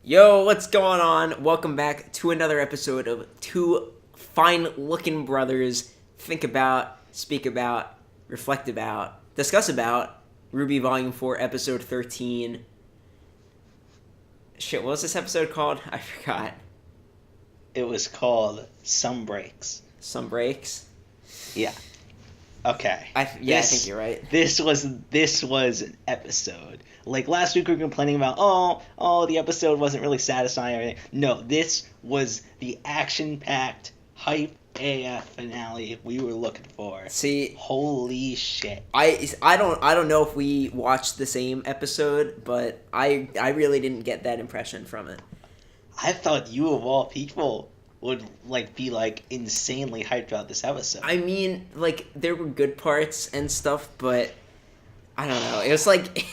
Yo, what's going on? Welcome back to another episode of Two Fine-Looking Brothers Think About, Speak About, Reflect About, Discuss About RWBY Volume 4, Episode 13. Shit, what was this episode called? I forgot. It was called Some Breaks. Some Breaks? Yeah. Okay. I think you're right. This was an episode. Like last week we were complaining about the episode wasn't really satisfying or anything. No, this was the action-packed hype AF finale we were looking for. See, holy shit. I don't know if we watched the same episode, but I really didn't get that impression from it. I thought you of all people would be insanely hyped about this episode. I mean, there were good parts and stuff, but I don't know. It was like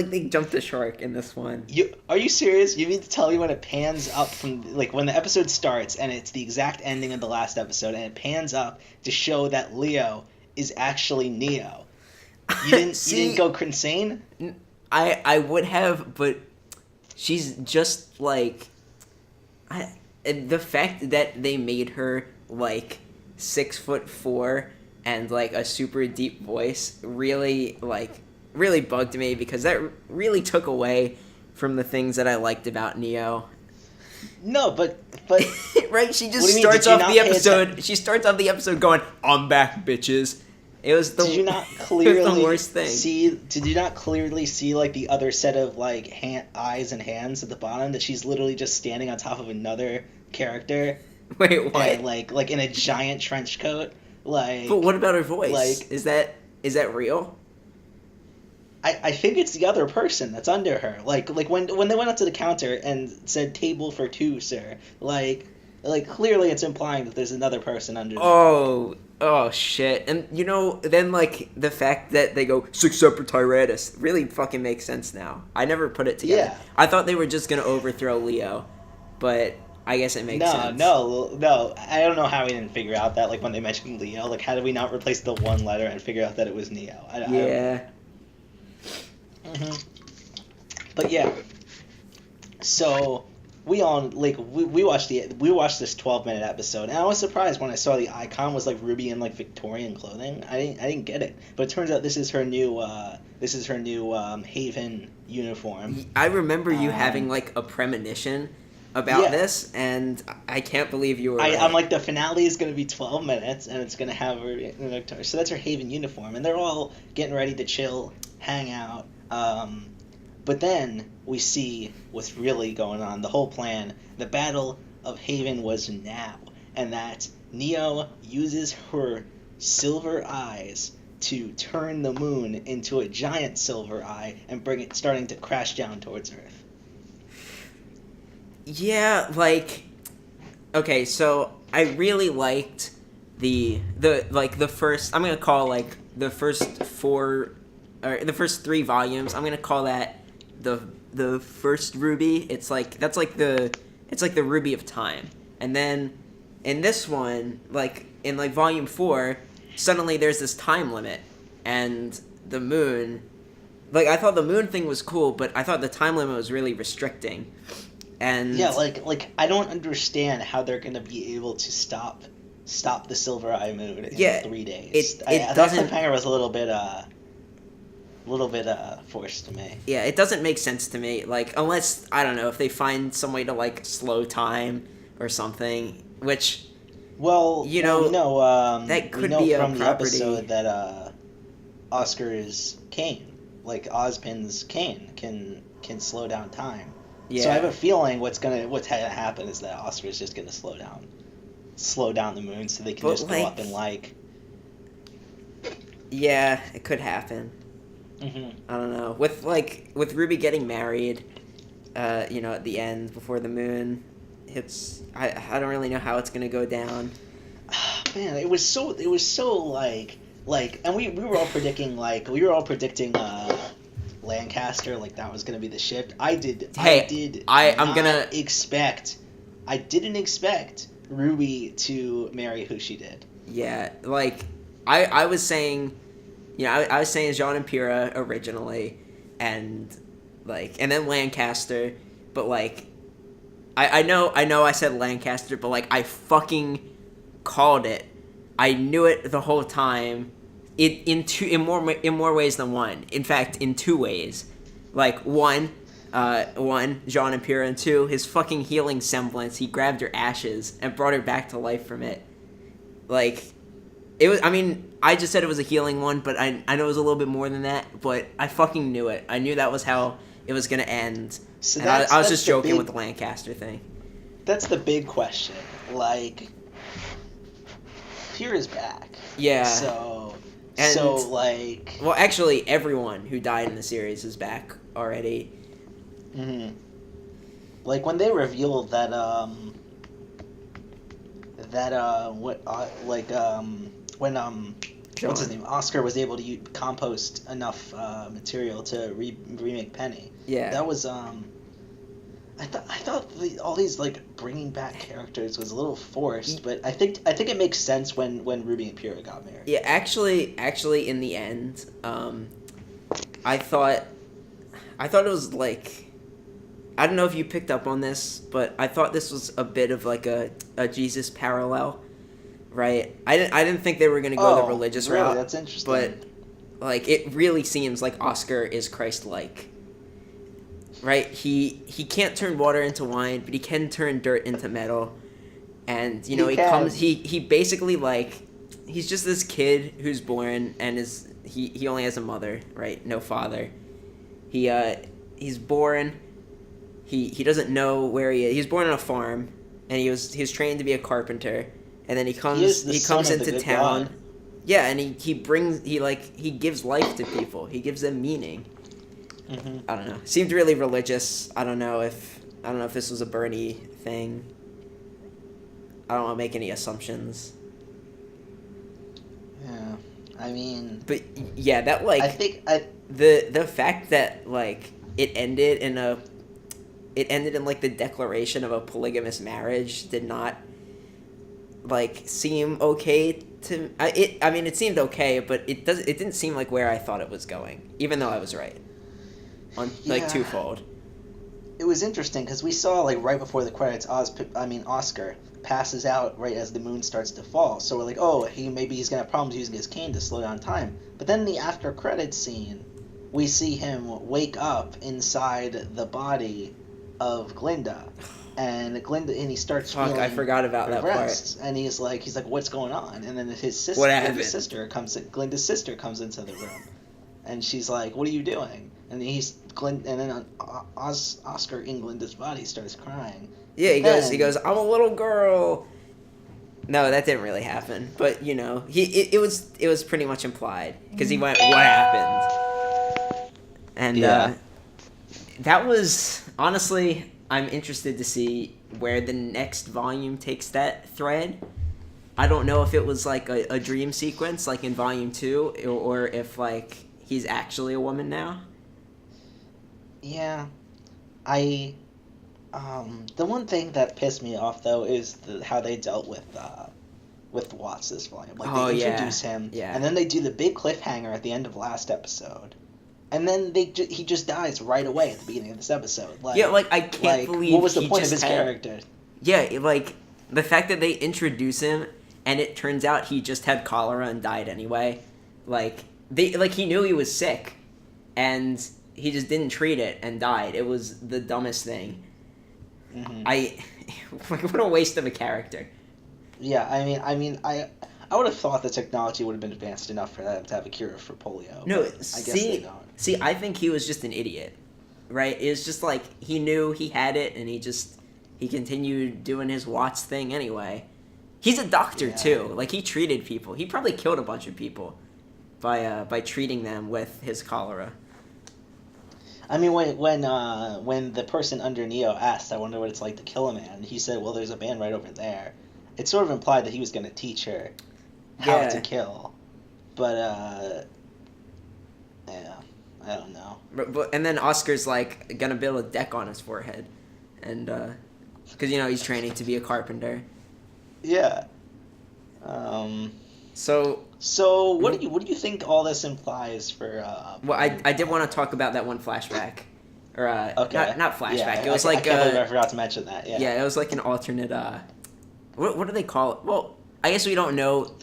they jumped the shark in this one. Are you serious? You mean to tell me when it pans up from when the episode starts and it's the exact ending of the last episode and it pans up to show that Leo is actually Neo? You didn't go insane? I would have, but she's just the fact that they made her 6'4" and a super deep voice really bugged me, because that really took away from the things that I liked about Neo. No, but right? She just starts off the episode. She starts off the episode going, "I'm back, bitches." It was the. Did you not clearly the worst thing? Did you not clearly see the other set of eyes and hands at the bottom, that she's literally just standing on top of another character? Wait, what? And, in a giant trench coat. But what about her voice? Is that real? I think it's the other person that's under her. When they went up to the counter and said "table for two, sir." Clearly it's implying that there's another person under. Oh shit! And then the fact that they go 6 separate Tyrannus really fucking makes sense now. I never put it together. Yeah. I thought they were just gonna overthrow Leo, but I guess it makes sense. No. I don't know how we didn't figure out that when they mentioned Leo, how did we not replace the one letter and figure out that it was Neo? Yeah. But yeah. So we watched this 12-minute episode, and I was surprised when I saw the icon was RWBY in Victorian clothing. I didn't get it, but it turns out this is her new Haven uniform. I remember you having a premonition about this, and I can't believe you were right. I'm the finale is going to be 12 minutes, and it's going to have her, so that's her Haven uniform, and they're all getting ready to chill, hang out. But then we see what's really going on. The whole plan, the Battle of Haven was now, and that Neo uses her silver eyes to turn the moon into a giant silver eye and bring it starting to crash down towards Earth. Yeah, okay, so I really liked the first, I'm gonna call the first four, or the first 3 volumes. I'm gonna call that the first RWBY. It's that's the RWBY of time. And then in this one, in volume 4, suddenly there's this time limit, and the moon, I thought the moon thing was cool, but I thought the time limit was really restricting. And yeah, I don't understand how they're gonna be able to stop the Silver Eye moon in 3 days. It doesn't. Cliffhanger was a little bit forced to me. Yeah, it doesn't make sense to me. Unless, I don't know, if they find some way to slow time or something, which, well, that could be a from property. The episode that Oscar's cane, Ozpin's cane, can slow down time. Yeah. So I have a feeling what's gonna happen is that Oscar's just gonna slow down the moon, so they can just go up and Yeah, it could happen. Mm-hmm. I don't know. With RWBY getting married, at the end before the moon hits, I don't really know how it's gonna go down. Man, it was so and we were all predicting Lancaster, that was gonna be the ship. I didn't expect RWBY to marry who she did. Yeah, I was saying, I was saying Jean and Pyrrha originally, and then Lancaster, but I know I said Lancaster, but like I fucking called it. I knew it the whole time. In more ways than one. In fact, in two ways. Like one, Jean and Pyrrha, and two, his fucking healing semblance. He grabbed her ashes and brought her back to life from it. Like, it was. I mean, I just said it was a healing one, but I know it was a little bit more than that. But I fucking knew it. I knew that was how it was gonna end. So and I was just joking with the Lancaster thing. That's the big question. Like, Pyrrha's back. Yeah. So like. Well, actually, everyone who died in the series is back already. Mm-hmm. Like when they revealed that when what's his name, Oscar was able to compost enough material to remake Penny. Yeah. That was I thought all these like bringing back characters was a little forced, but I think it makes sense when Ruby and Pyrrha got married. Yeah, actually, in the end, I thought it was like, I don't know if you picked up on this, but I thought this was a bit of like a Jesus parallel, right? I didn't think they were gonna go the religious route. That's interesting. But like, it really seems like Oscar is Christ-like. Right, he can't turn water into wine, but he can turn dirt into metal, and he basically like, he's just this kid who's born and he only has a mother, right, no father. He's born, he doesn't know where he is. He's born on a farm, and he was trained to be a carpenter, and then he comes into town. God. Yeah, and he gives life to people. He gives them meaning. Mm-hmm. I don't know. Seemed really religious. I don't know if this was a Bernie thing. I don't want to make any assumptions. Yeah, I mean. But yeah, that like. I think the fact that like it ended in like the declaration of a polygamous marriage did not like seem okay to. I mean, it seemed okay, but it didn't seem like where I thought it was going, even though I was right. Like twofold. It was interesting because we saw like right before the credits, Oscar passes out right as the moon starts to fall. So we're like, oh, maybe he's gonna have problems using his cane to slow down time. But then the after credits scene, we see him wake up inside the body of Glinda, and he starts feeling. I forgot about that part. And he's like, what's going on? And then his sister, Glinda's sister comes into the room, and she's like, what are you doing? And then Oscar in Glinda's body starts crying. Yeah, he goes, I'm a little girl. No, that didn't really happen, but it was pretty much implied because he went, what happened? And that was honestly, I'm interested to see where the next volume takes that thread. I don't know if it was like a dream sequence like in volume 2 or if like he's actually a woman now. Yeah, the one thing that pissed me off though is how they dealt with Watts this volume. Like they introduce him, and then they do the big cliffhanger at the end of last episode, and then he just dies right away at the beginning of this episode. Like, I can't believe what was the point of his character? Yeah, like the fact that they introduce him and it turns out he just had cholera and died anyway. Like he knew he was sick, and he just didn't treat it and died. It was the dumbest thing. Mm-hmm. What a waste of a character. Yeah, I mean, I would have thought the technology would have been advanced enough for them to have a cure for polio. No, I guess they don't. See, I think he was just an idiot, right? It was just like he knew he had it, and he continued doing his Watts thing anyway. He's a doctor too. Like he treated people. He probably killed a bunch of people by treating them with his cholera. I mean, when the person under Neo asked, I wonder what it's like to kill a man, he said, well, there's a man right over there. It sort of implied that he was going to teach her how to kill. But, yeah, I don't know. But and then Oscar's, like, going to build a deck on his forehead. And, because, he's training to be a carpenter. Yeah. So what do you think all this implies for? Well, I did want to talk about that one flashback, or Okay. not flashback. Yeah, It was I like can't believe I forgot to mention that. Yeah. yeah, it was like an alternate. What do they call it? Well, I guess we don't know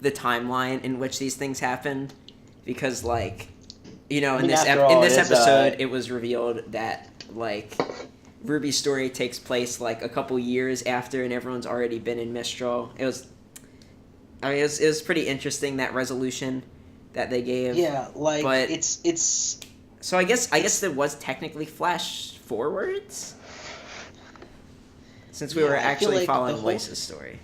the timeline in which these things happened because like I in mean, this after all, in this it is, episode it was revealed that like Ruby's story takes place like a couple years after and everyone's already been in Mistral. It was it was pretty interesting, that resolution that they gave. Yeah, like but it's so I guess there was technically flash forwards since we Yeah, were I feel actually like following the whole- Lace's story.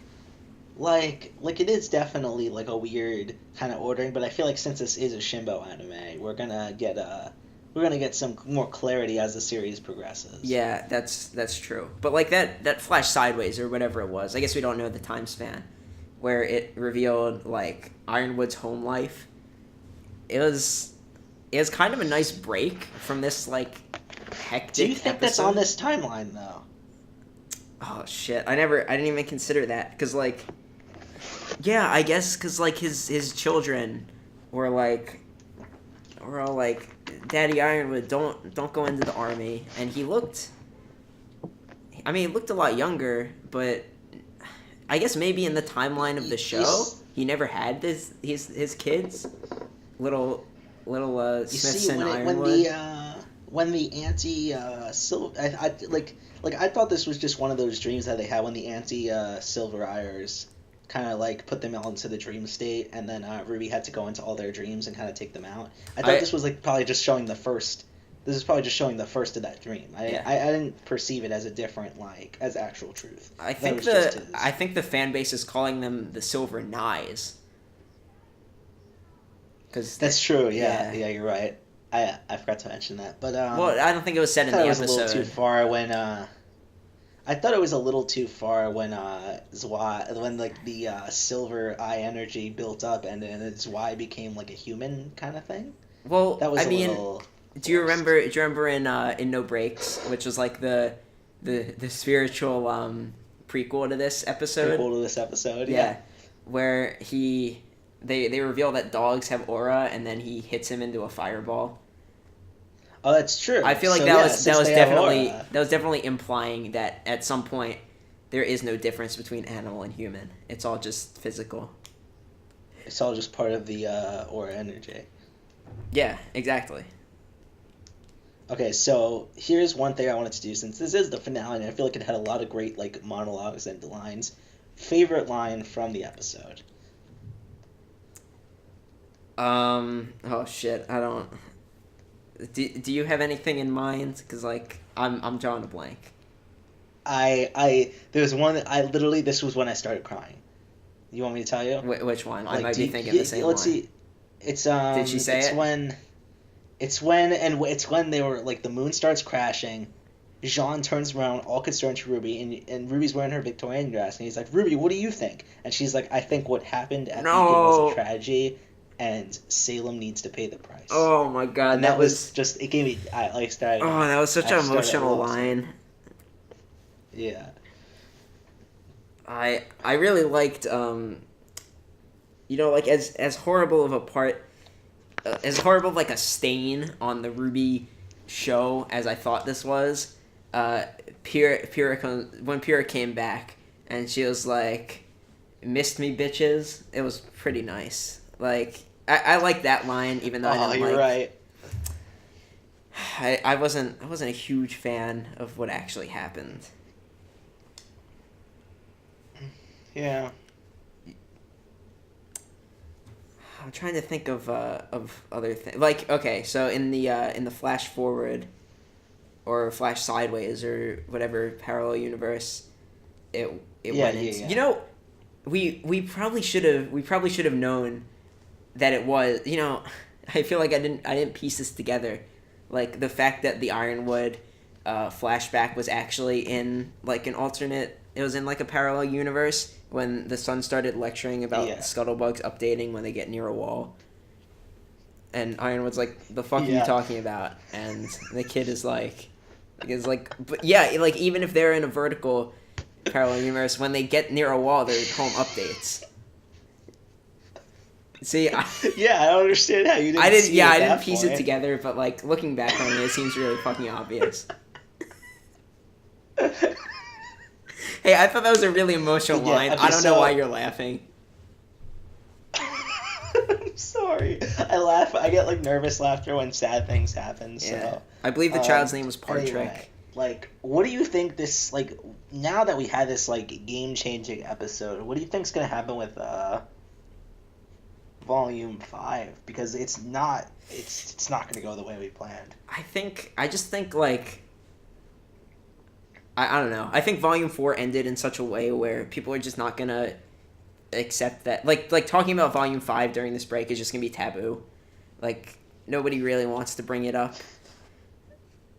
like it is definitely like a weird kind of ordering, but I feel like since this is a Shimbo anime, we're gonna get some more clarity as the series progresses. Yeah, that's true. But like that flash sideways or whatever it was, I guess we don't know the time span, where it revealed like Ironwood's home life. It was kind of a nice break from this like hectic. Do you think episode. that's on this timeline though? Oh shit! I didn't even consider that because like, yeah, I guess because like his children were all like, Daddy Ironwood, don't go into the army, and he looked. I mean, he looked a lot younger, but I guess maybe in the timeline of the show, he never had his kids, little Smithson Ironwood. When the anti I thought this was just one of those dreams that they had when the anti Silver Eyres kind of like put them all into the dream state, and then Ruby had to go into all their dreams and kind of take them out. I thought this was like probably just showing the first. This is probably just showing the first of that dream. I didn't perceive it as a different as actual truth. I think the fan base is calling them the Silver Knives. That's true. Yeah, you're right. I forgot to mention that, but well, I don't think it was said in the episode. A little too far when I thought it was a little too far when like the silver eye energy built up and then Zwei became like a human kind of thing. Well, that was little. Do you remember in No Breaks, which was like the spiritual prequel to this episode? Yeah. Where they reveal that dogs have aura, and then he hits him into a fireball. Oh, that's true. I feel like that was definitely implying that at some point there is no difference between animal and human. It's all just physical. It's all just part of the aura energy. Yeah, exactly. Okay, so here's one thing I wanted to do since this is the finale, and I feel like it had a lot of great like monologues and lines. Favorite line from the episode? Oh shit, I don't. Do you have anything in mind? Because like I'm drawing a blank. There's one that this was when I started crying. You want me to tell you? Which one? I might be thinking the same one. Let's see. It's Did she say it's it? It's when they were like the moon starts crashing. Jean turns around, all concerned to Ruby, and Ruby's wearing her Victorian dress, and he's like, "Ruby, what do you think?" And she's like, "I think what happened at Beacon was a tragedy, and Salem needs to pay the price." Oh my god, and that was just it gave me started. Oh, that was such an emotional line. Yeah. I really liked like as horrible of a part, as horrible of like a stain on the RWBY show as I thought this was. When Pyrrha came back and she was like, "Missed me, bitches." It was pretty nice. Like I like that line, even though I didn't you're right. I wasn't a huge fan of what actually happened. Yeah. I'm trying to think of other things. Like, okay, so in the flash forward or flash sideways or whatever parallel universe it went into. Yeah. You know, we probably should have known that it was, I feel like I didn't piece this together. Like the fact that the Ironwood flashback was actually in like an alternate, it was in like a parallel universe when the sun started lecturing about scuttlebugs updating when they get near a wall. And Ironwood's like, "The fuck are you talking about?" And the kid is like, but yeah, like even if they're in a vertical parallel universe, when they get near a wall, their home updates. See, Yeah, I don't understand how you didn't. I didn't. See Yeah, it I at didn't that piece point. it together, but like looking back on it, it seems really fucking obvious. Hey, I thought that was a really emotional Yeah, line. okay, I don't know so- why you're laughing. I'm sorry. I laugh. I get like nervous laughter when sad things happen. Yeah, So I believe the child's name was Partrick. anyway, like, what do you think this like? Now that we had this like game-changing episode, what do you think's gonna happen with Volume 5? Because it's not gonna go the way we planned. I just think like. I don't know. I think Volume 4 ended in such a way where people are just not gonna accept that. Like talking about Volume 5 during this break is just gonna be taboo. Like nobody really wants to bring it up.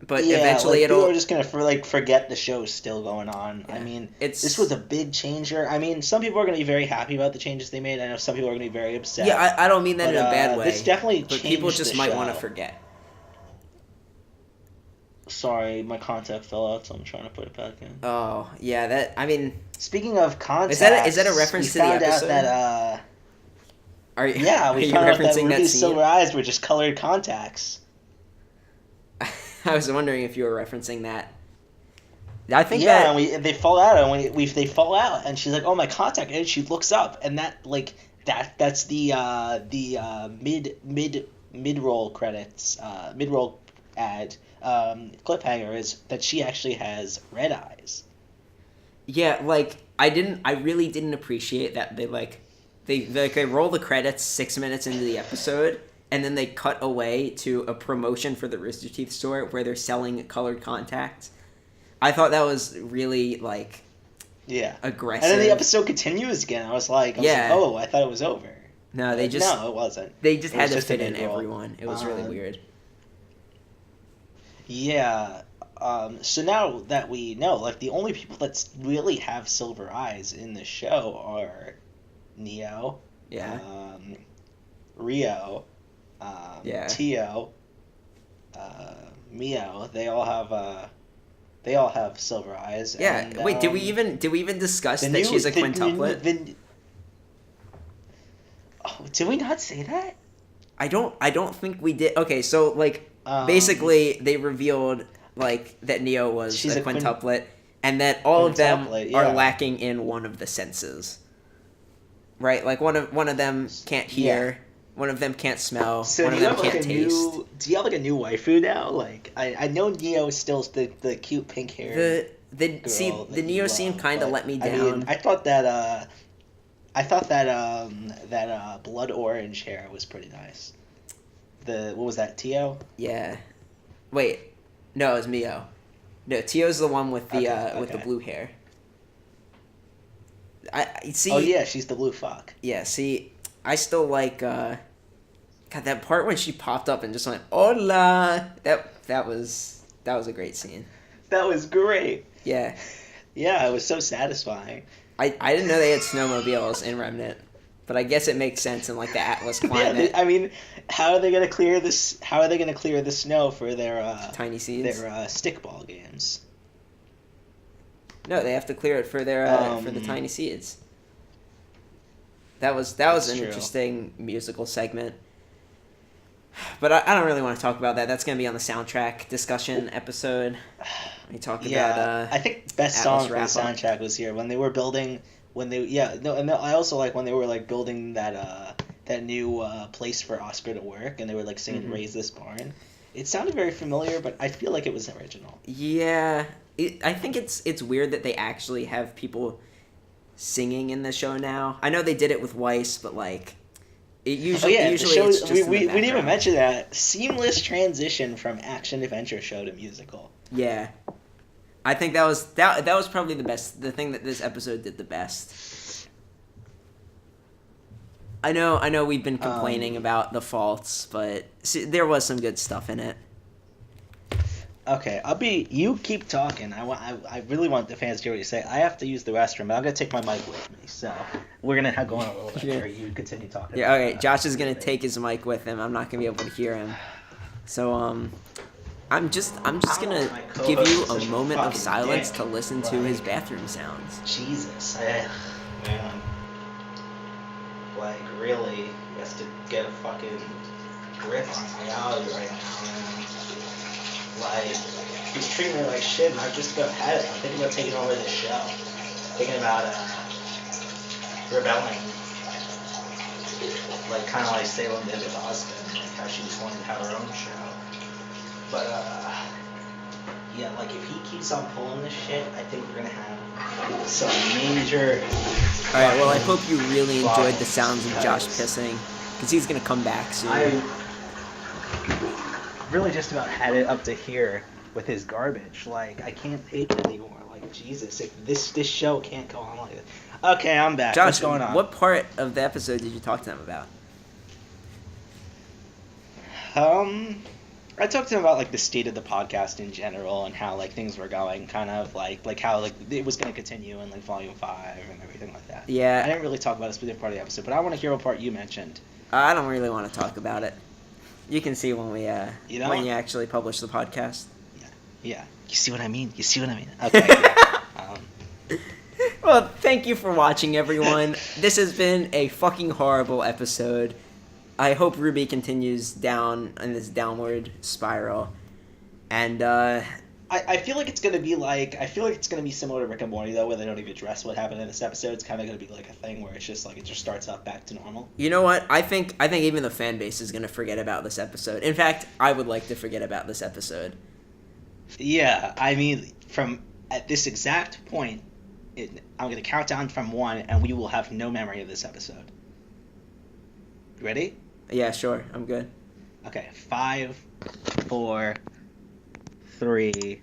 But Yeah, eventually like, it'll. people are just gonna forget the show's still going on. Yeah. I mean, It's- this was a big changer. I mean, some people are gonna be very happy about the changes they made. I know some people are gonna be very upset. Yeah, I don't mean that But, in a bad way. this definitely But people changed just the might show. want to forget. Sorry, my contact fell out, so I'm trying to put it back in. Oh yeah, that I mean, Speaking of contacts, is that a reference we to the found episode? out that are you? yeah, are we you found out that referencing that Ruby's scene? silver eyes were just colored contacts. I was wondering if you were referencing that. I think Yeah, that and they fall out, and they fall out, and she's like, "Oh, my contact," and she looks up, and that's the mid roll credits, mid roll ad cliffhanger is that she actually has red eyes. yeah, like I really didn't appreciate that they roll the credits 6 minutes into the episode. And then they cut away to a promotion for the Rooster Teeth store where they're selling colored contacts. I thought that was really, like, Yeah. aggressive. And then the episode continues again. I was like, oh, I thought it was over. No, No, it wasn't. They just It had was to just a fit in mid-roll. everyone. It was really weird. Yeah. So now that we know, like, the only people that really have silver eyes in the show are Neo, Yeah. Rio, Yeah. Tio, Mio. They all have silver eyes. Yeah. And, Wait, did we even discuss the that new- she's a the- quintuplet? Oh, did we not say that? I don't think we did. Okay, so like basically they revealed like that Neo was She's a a quintuplet and that all of them Quintuplet, are yeah. lacking in one of the senses. Right? Like one of them can't hear, one of them can't smell, So one do of you them have like can't a taste. do you have like a new waifu now? Like I know Neo is still the cute pink hair. The girl see that the you Neo love, scene kind of but, let me I down. mean, I thought that blood orange hair was pretty nice. What was that, Tio? Yeah. Wait. No, it was Mio. No, Tio's the one with the with the Okay. blue hair. I see. Oh yeah, she's the blue fuck. Yeah, see, I still like God, that part when she popped up and just went "Hola." That was a great scene. That was great. Yeah. Yeah, it was so satisfying. I didn't know they had snowmobiles in Remnant, but I guess it makes sense in like the Atlas Yeah, climate. I mean, how are they gonna clear this? How are they gonna clear the snow for their Tiny seeds. their stickball games? No, they have to clear it for their for the tiny seeds. That was That's an true. interesting musical segment. But I don't really want to talk about that. That's going to be on the soundtrack discussion episode. We talk about I think best Atlas song for the wrap-up. soundtrack was here when they were building I also like when they were like building that new place for Oscar to work and they were like singing Mhm. "Raise This Barn." It sounded very familiar, but I feel like it was original. Yeah, I think it's weird that they actually have people singing in the show now. I know they did it with Weiss, but like it usually the usually show, it's just we in the didn't even background. mention that seamless transition from action adventure show to musical. Yeah, I think that was probably the thing that this episode did the best. I know we've been complaining about the faults, but see, there was some good stuff in it. Okay, you keep talking. I really want the fans to hear what you say. I have to use the restroom, but I'm gonna take my mic with me, so we're gonna go on a little bit. Yeah. Or you continue talking. Yeah, about okay. that. Josh is gonna take his mic with him. I'm not gonna be able to hear him. So I'm just gonna give you a moment of silence to listen to his bathroom sounds. Jesus, man. like, really has to get a fucking grip on reality right now, man. Like, he's treating her like shit, and I've just about had it. I'm thinking about taking over this show. Thinking about, rebelling. Like, kind of like Salem did with Austin, like how she just wanted to have her own show. But, yeah, like, if he keeps on pulling this shit, I think we're gonna have some major... Alright, well, I hope you really enjoyed the sounds of Josh pissing, because he's gonna come back soon. I really just about had it up to here with his garbage. Like, I can't take it anymore. Like, Jesus, if this show can't go on like this. Okay, I'm back. Josh, what's going on? What part of the episode did you talk to them about? I talked to him about, like, the state of the podcast in general and how, like, things were going, kind of, like how, like, it was going to continue in, like, Volume 5 and everything like that. Yeah. I didn't really talk about a specific part of the episode, but I want to hear what part you mentioned. I don't really want to talk about it. You can see when we, You know? when you actually publish the podcast. Yeah. You see what I mean? Okay, yeah. Well, thank you for watching, everyone. This has been a fucking horrible episode. I hope RWBY continues down in this downward spiral. And, I feel like it's gonna be similar to Rick and Morty though, where they don't even address what happened in this episode. It's kind of gonna be like a thing where it's just like it just starts up back to normal. You know what? I think even the fan base is gonna forget about this episode. In fact, I would like to forget about this episode. Yeah, I mean, at this exact point, I'm gonna count down from 1, and we will have no memory of this episode. You ready? Yeah, sure. I'm good. Okay, 5, 4, 3,